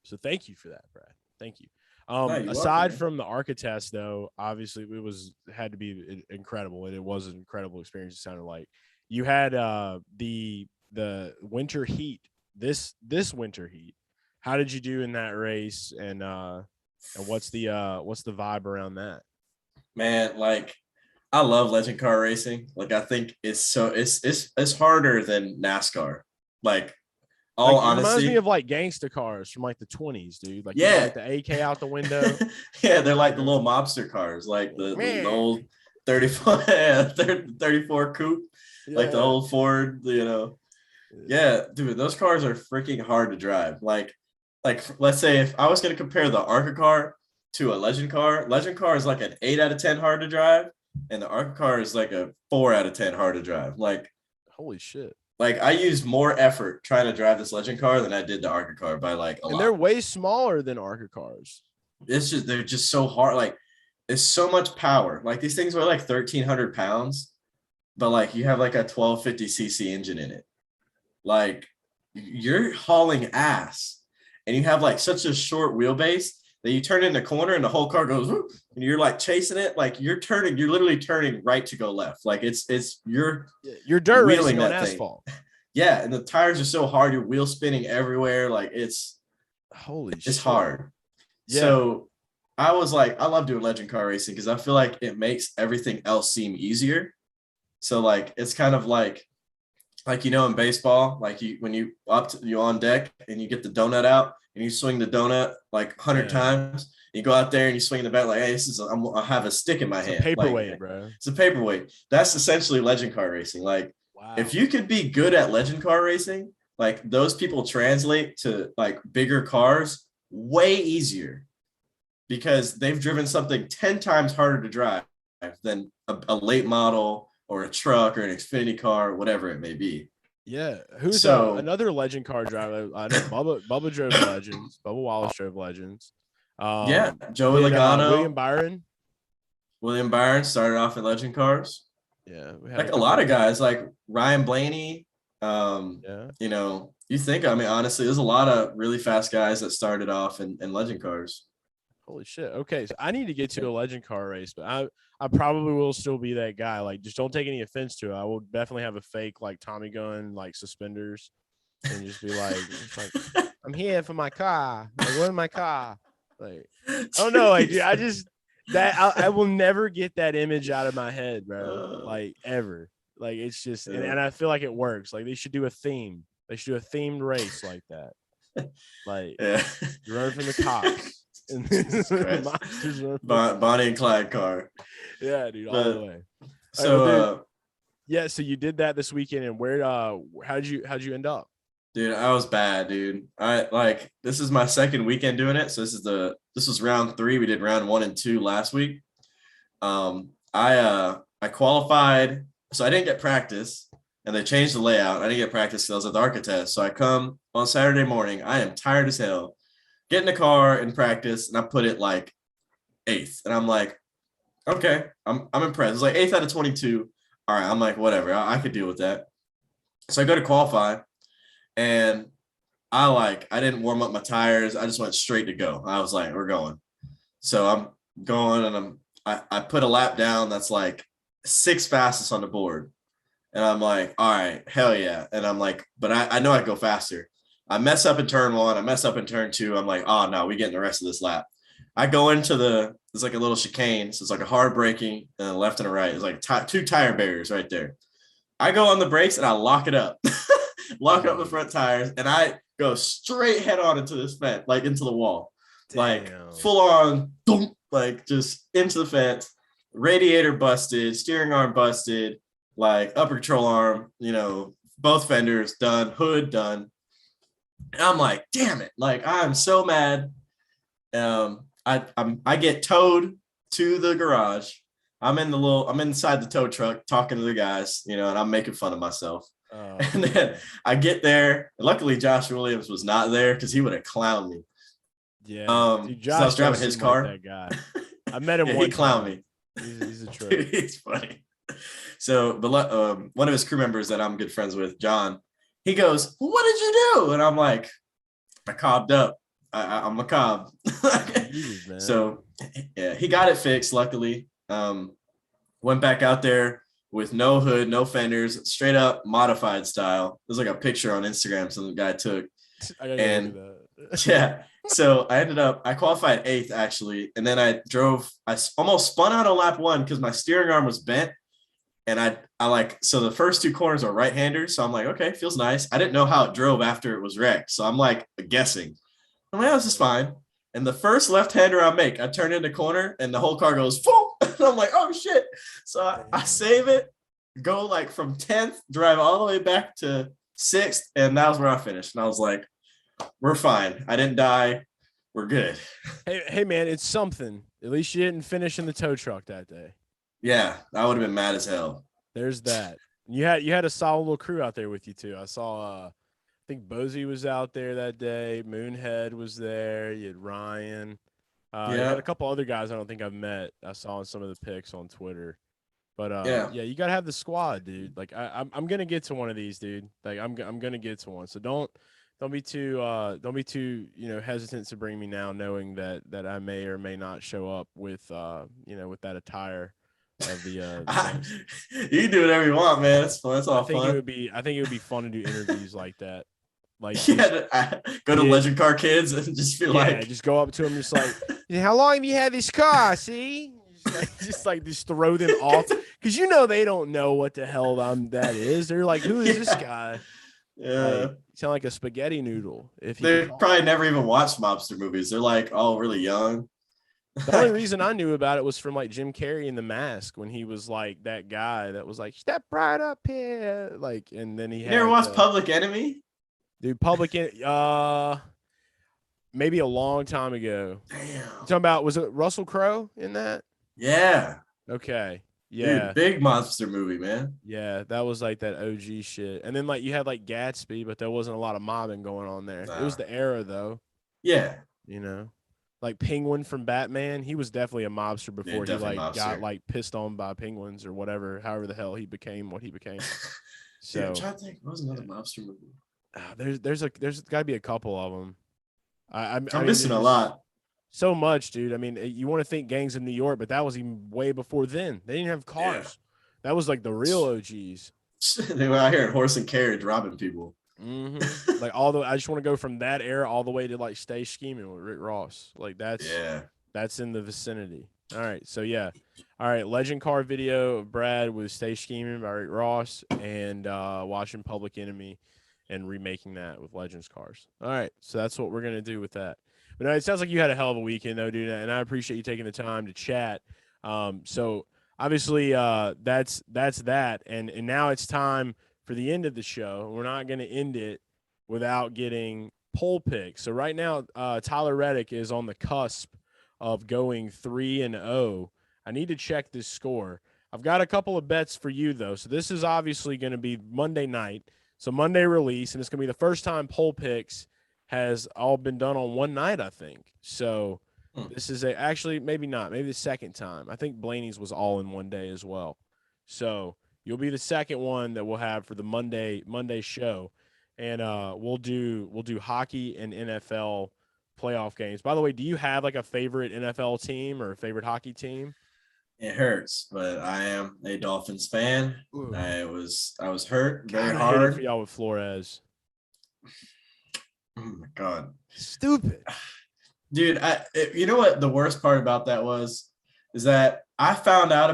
So thank you for that, Brad. Thank you. No, you're welcome, Aside man. from the ARCA test, though, obviously it had to be incredible, and it was an incredible experience. It sounded like you had the winter heat, this winter heat. How did you do in that race, and what's the vibe around that? Man, like I love legend car racing. Like I think it's harder than NASCAR. Like all Like it reminds me honesty. of like gangster cars from like the 20s, dude. Like you got Yeah. like the AK out the window. Yeah, they're like You the know, little mobster cars, like the man. old 34, yeah, 34 coupe, like the Yeah. old Ford, you know. Yeah, dude, those cars are freaking hard to drive. Like let's say if I was gonna compare the ARCA car to a legend car is like an 8 out of 10 hard to drive, and the ARCA car is like a 4 out of 10 hard to drive. Holy shit. Like I used more effort trying to drive this legend car than I did the ARCA car by like a And they're lot. way smaller than ARCA cars. It's just they're just so hard. Like it's so much power. Like these things weigh like 1,300 pounds, but like you have like a 1250 cc engine in it. Like you're hauling ass, and you have like such a short wheelbase that you turn in the corner and the whole car goes whoop, and you're like chasing it. Like you're literally turning right to go left. Like you're You're dirt wheeling racing on that thing. asphalt. Yeah, and the tires are so hard. You're wheel spinning everywhere. Like Holy it's shit. hard. Yeah. So I was like, I love doing legend car racing because I feel like it makes everything else seem easier. So like it's kind of like in baseball, like you when you on deck and you get the donut out and you swing the donut like 100 times. You go out there and you swing the bat like, hey, I have a stick in my hand. It's a paperweight, like, bro. It's a paperweight. That's essentially legend car racing. Like, if you could be good at legend car racing, like those people translate to like bigger cars way easier because they've driven something 10 times harder to drive than a late model or a truck or an Xfinity car, whatever it may be. Yeah. Who's So another legend car driver? I know Bubba drove Legends. Bubba Wallace drove Legends. Yeah, Joey Logano. William Byron started off in legend cars. Yeah. Like a lot of guys like Ryan Blaney. You know, you think, I mean, honestly, there's a lot of really fast guys that started off in legend cars. Holy shit. Okay. So I need to get to a legend car race, but I probably will still be that guy. Like, just don't take any offense to it. I will definitely have a fake, like, Tommy gun, like, suspenders and just be like, I'm here for my car. Like, where's my car? Like, I don't know. Like, dude, I will never get that image out of my head, bro. Like, ever. Like, it's just, and I feel like it works. Like, they should do a theme. They should do a themed race like that. Like, you run from the cops. Bonnie and Clyde car. Yeah, dude, all the way. So, so you did that this weekend, and how'd you end up? Dude, I was bad, dude. This is my second weekend doing it. So this was round 3. We did round 1 and 2 last week. I qualified, so I didn't get practice, and they changed the layout. I didn't get practice because I was at the ARCA Test. So I come on Saturday morning. I am tired as hell. Get in the car and practice, and I put it like 8th, and I'm like, okay, I'm impressed. It's like 8th out of 22. All right, I'm like, whatever, I could deal with that. So I go to qualify, and I didn't warm up my tires. I just went straight to go. I was like, we're going. So I'm going, and I put a lap down that's like 6th fastest on the board, and I'm like, all right, hell yeah. And I'm like, but I know I go faster. I mess up in turn 1. I mess up in turn 2. I'm like, oh, no, we getting the rest of this lap. I go into there's like a little chicane. So it's like a hard braking and a left and a right. It's like 2 tire barriers right there. I go on the brakes and I lock it up. Lock up the front tires. And I go straight head on into this fence, like into the wall. Damn. Like full on, boom, like just into the fence. Radiator busted, steering arm busted, like upper control arm, you know, both fenders done, hood done. And I'm like, damn it. Like, I'm so mad. I get towed to the garage. I'm inside the tow truck talking to the guys, you know, and I'm making fun of myself. And then I get there. Luckily, Josh Williams was not there because he would have clowned me. Yeah. Dude, Josh, I was driving his car. Like that guy. I met him yeah, one he clowned me. He's a trip. He's funny. So, but one of his crew members that I'm good friends with, John, he goes, well, what did you do? And I'm like, I cobbed up. I'm a cob. Jesus, so yeah, he got it fixed. Luckily, went back out there with no hood, no fenders, straight up modified style. There's like a picture on Instagram some guy took. And yeah, so I qualified 8th actually. And then I almost spun out on lap 1 because my steering arm was bent. And so the first 2 corners are right-handers. So I'm like, okay, feels nice. I didn't know how it drove after it was wrecked. So I'm like guessing. I'm like, oh, this is fine. And the first left-hander I make, I turn in the corner and the whole car goes, boom. And I'm like, oh shit. So I save it, go like from 10th, drive all the way back to 6th. And that was where I finished. And I was like, we're fine. I didn't die. We're good. Hey man, it's something. At least you didn't finish in the tow truck that day. Yeah, I would have been mad as hell. There's that. You had a solid little crew out there with you too. I saw I think Bozy was out there that day. Moonhead was there. You had Ryan. You had a couple other guys I don't think I've met. I saw in some of the pics on Twitter. But yeah, you gotta have the squad, dude. Like I'm gonna get to one of these, dude. Like I'm gonna get to one. So don't be too hesitant to bring me now, knowing that I may or may not show up with with that attire. Of the you can do whatever you want, man. It's fun. It's all fun. I think it would be fun to do interviews like that. Like go to Legend Car Kids and just be just go up to them, just like, how long have you had this car? See, just throw them off because they don't know what the hell that is. They're like, who is this guy? Yeah, sound like a spaghetti noodle. If he They probably never even watched mobster movies. They're like all really young. The only reason I knew about it was from like Jim Carrey in The Mask when he was like that guy that was like, step right up here. Like, and then he You had never watched Public Enemy? dude, maybe a long time ago. Damn. You talking about, was it Russell Crowe in that? Yeah. Okay. Yeah. Dude, big monster movie, man. Yeah, that was like that OG shit. And then like you had like Gatsby, but there wasn't a lot of mobbing going on there. It was the era though. Yeah. You know, like Penguin from Batman, he was definitely a mobster before he like got like pissed on by penguins or whatever, however the hell he became what he became. So yeah, I'm trying to think, what was another mobster movie? There's got to be a couple of them. I'm missing a lot. So much, dude. I mean, you want to think Gangs of New York, but that was even way before then. They didn't have cars. Yeah. That was like the real OGs. They were out here in horse and carriage robbing people. Mm-hmm. Like I just want to go from that era all the way to like Stay Scheming with Rick Ross. Like that's in the vicinity. All right, so yeah. All right, legend car video of Brad with Stay Scheming by Rick Ross and watching Public Enemy and remaking that with Legends cars. All right, so that's what we're gonna do with that. But no, it sounds like you had a hell of a weekend though, dude, and I appreciate you taking the time to chat. So obviously that's that, and now it's time for the end of the show. We're not going to end it without getting poll picks. So right now, Tyler Reddick is on the cusp of going 3-0. I need to check this score. I've got a couple of bets for you though. So this is obviously going to be Monday night. So Monday release, and it's going to be the first time poll picks has all been done on one night, I think. So this is actually maybe not, maybe the second time. I think Blaney's was all in one day as well. So you'll be the second one that we'll have for the Monday show, and we'll do hockey and NFL playoff games. By the way, do you have like a favorite NFL team or a favorite hockey team? It hurts, but I am a Dolphins fan. Ooh. I was hurt very hard. I hate it for y'all with Flores. Oh my God. Stupid. Dude, you know what the worst part about that is that I found out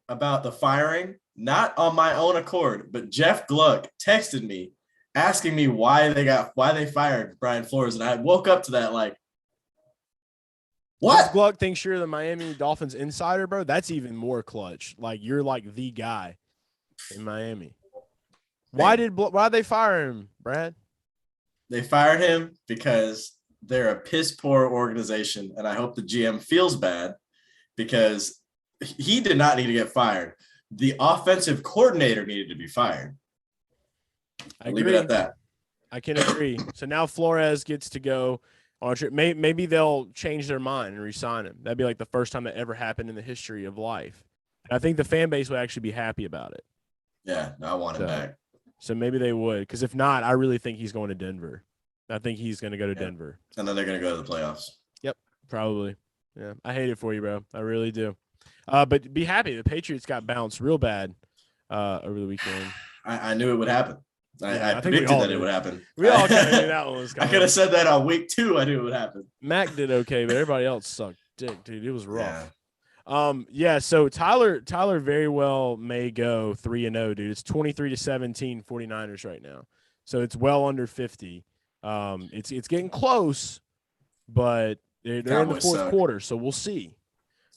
about the firing, not on my own accord, but Jeff Gluck texted me asking me why they fired Brian Flores. And I woke up to that like, what? Gluck thinks you're the Miami Dolphins insider, bro. That's even more clutch. Like you're like the guy in Miami. Why did they fire him, Brad? They fired him because they're a piss poor organization, and I hope the GM feels bad because he did not need to get fired. The offensive coordinator needed to be fired. I'll leave it at that. I can agree. So now Flores gets to go on a trip. Maybe they'll change their mind and re-sign him. That'd be like the first time that ever happened in the history of life. And I think the fan base would actually be happy about it. Yeah, no, I want him back. So maybe they would, because if not, I really think he's going to Denver. I think he's going to go to Denver. And then they're going to go to the playoffs. Yep, probably. Yeah, I hate it for you, bro. I really do. But be happy. The Patriots got bounced real bad over the weekend. I knew it would happen. I predicted that it would happen. We all kind of knew that one was coming. I could have said that on week 2. I knew it would happen. Mac did okay, but everybody else sucked dick, dude. It was rough. Yeah. So Tyler very well may go 3-0, dude. It's 23-17 49ers right now. So it's well under 50. It's getting close, but they're in the fourth quarter, so we'll see.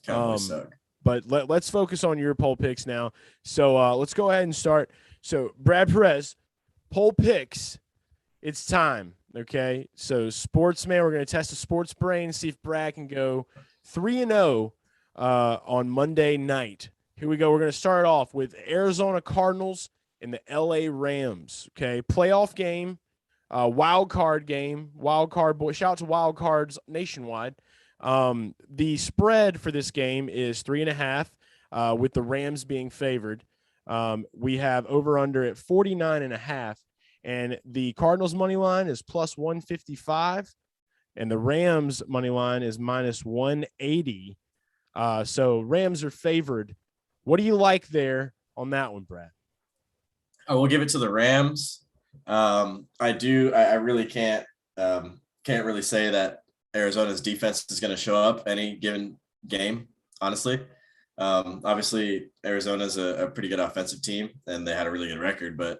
Cowboys suck. But let's focus on your poll picks now. So let's go ahead and start. So Brad Perez, poll picks. It's time. Okay. So Sportsmail, we're going to test the sports brain, see if Brad can go 3-0 on Monday night. Here we go. We're going to start off with Arizona Cardinals and the LA Rams. Okay. Playoff game. Wild card game, wild card boy. Shout out to wild cards nationwide. The spread for this game is 3.5, with the Rams being favored. We have over under at 49.5, and the Cardinals money line is plus 155, and the Rams money line is minus 180. So Rams are favored. What do you like there on that one, Brad? I will give it to the Rams. I really can't really say that Arizona's defense is going to show up any given game, honestly. Obviously Arizona's a pretty good offensive team and they had a really good record, but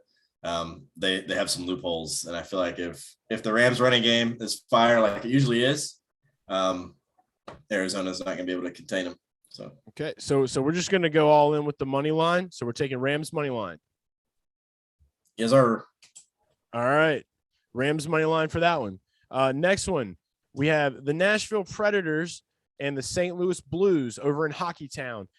they have some loopholes. And I feel like if the Rams running game is fire like it usually is, Arizona's not going to be able to contain them. So okay, so we're just going to go all in with the money line. So we're taking Rams money line. Yes, sir. All right, Rams money line for that one. Next one, we have the Nashville Predators and the St. Louis Blues over in Hockey Town.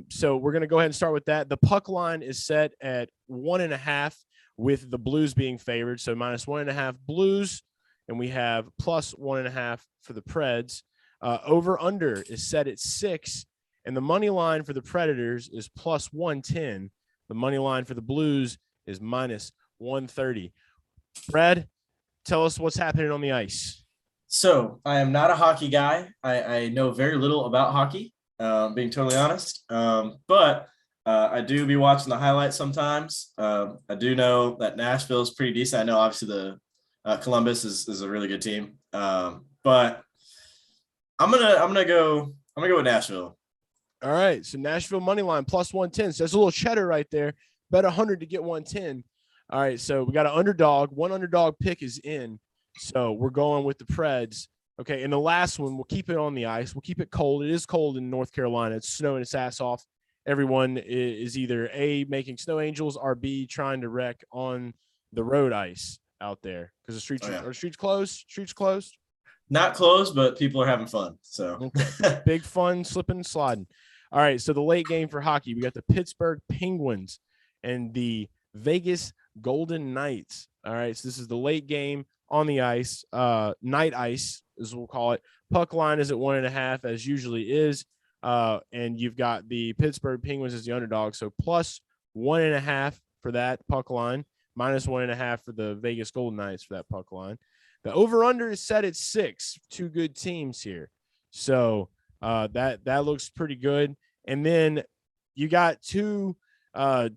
So we're going to go ahead and start with that. The puck line is set at 1.5 with the Blues being favored. So -1.5 Blues, and we have +1.5 for the Preds. Over under is set at 6, and the money line for the Predators is +110. The money line for the Blues is -130. Brad, tell us what's happening on the ice. So I am not a hockey guy. I know very little about hockey, being totally honest. But I do be watching the highlights sometimes. I do know that Nashville is pretty decent. I know obviously the Columbus is a really good team. But I'm gonna go with Nashville. All right, so Nashville money line +110. So that's a little cheddar right there. Bet 100 to get 110. All right, so we got an underdog. One underdog pick is in. So we're going with the Preds. Okay, and the last one, we'll keep it on the ice. We'll keep it cold. It is cold in North Carolina. It's snowing its ass off. Everyone is either A, making snow angels, or B, trying to wreck on the road ice out there because the streets are streets closed. Streets closed. Not closed, but people are having fun. So okay. Big fun, slipping and sliding. All right, so the late game for hockey, we got the Pittsburgh Penguins and the Vegas Golden Knights. All right, so this is the late game on the ice, night ice, as we'll call it. Puck line is at 1.5, as usually is. And you've got the Pittsburgh Penguins as the underdog. So +1.5 for that puck line, -1.5 for the Vegas Golden Knights for that puck line. The over-under is set at 6. Two good teams here. So that looks pretty good. And then you got two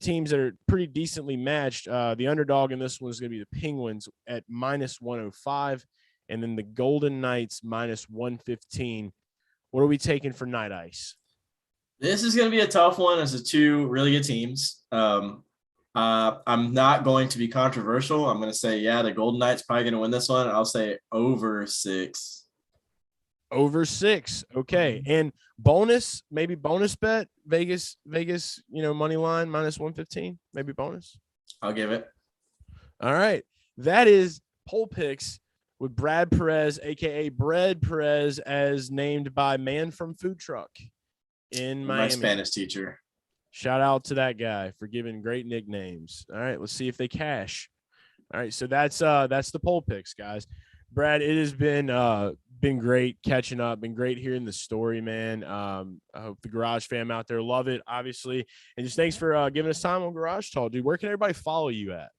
teams that are pretty decently matched. The underdog in this one is going to be the Penguins at -105, and then the Golden Knights -115. What are we taking for night ice? This is going to be a tough one as the two really good teams. I'm not going to be controversial. I'm going to say, the Golden Knights probably going to win this one. I'll say over 6. Over 6. Okay. And maybe bonus bet, Vegas, money line -115, maybe bonus. I'll give it. All right. That is poll picks with Brad Perez, a.k.a. Bread Perez, as named by Man from Food Truck in Miami. My Spanish teacher. Shout out to that guy for giving great nicknames. All right, let's see if they cash. All right, so that's the poll picks, guys. Brad, it has been great catching up, been great hearing the story, man. I hope the Garage fam out there love it, obviously. And just thanks for giving us time on Garage Talk, dude. Where can everybody follow you at?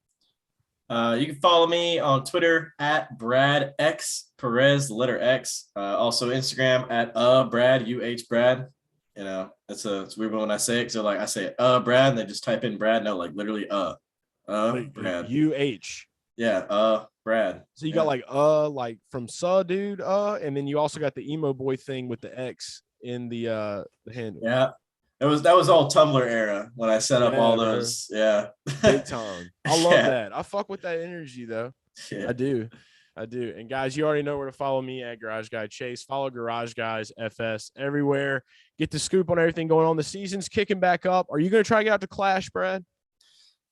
You can follow me on Twitter at Brad X Perez, the letter X. Also Instagram at Brad Brad. You know, it's weird when I say it, because I say Brad, and they just type in Brad. No, like literally Brad. UH. Yeah, Brad. So you got like from dude, and then you also got the emo boy thing with the X in the handle. Yeah. That was all Tumblr era when I set up all those. Bro. Yeah. Big time. I love that. I fuck with that energy though. Yeah. I do. And guys, you already know where to follow me at Garage Guy Chase. Follow Garage Guys FS everywhere. Get the scoop on everything going on. The season's kicking back up. Are you going to try to get out to Clash, Brad?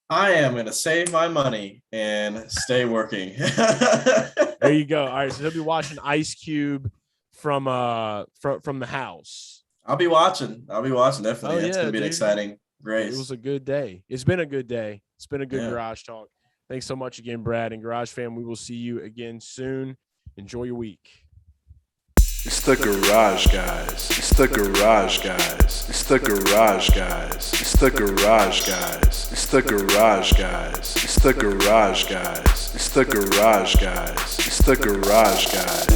I am going to save my money and stay working. There you go. All right, so he'll be watching Ice Cube from the house. I'll be watching definitely. It's going to be an exciting race. It was a good day. It's been a good day. It's been a good Garage Talk. Thanks so much again, Brad, and Garage fam. We will see you again soon. Enjoy your week. It's the Garage Guys. It's the Garage Guys. It's the Garage Guys. It's the Garage Guys. It's the Garage Guys. It's the Garage Guys. It's the Garage Guys. It's the Garage Guys.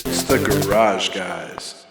It's the Garage Guys.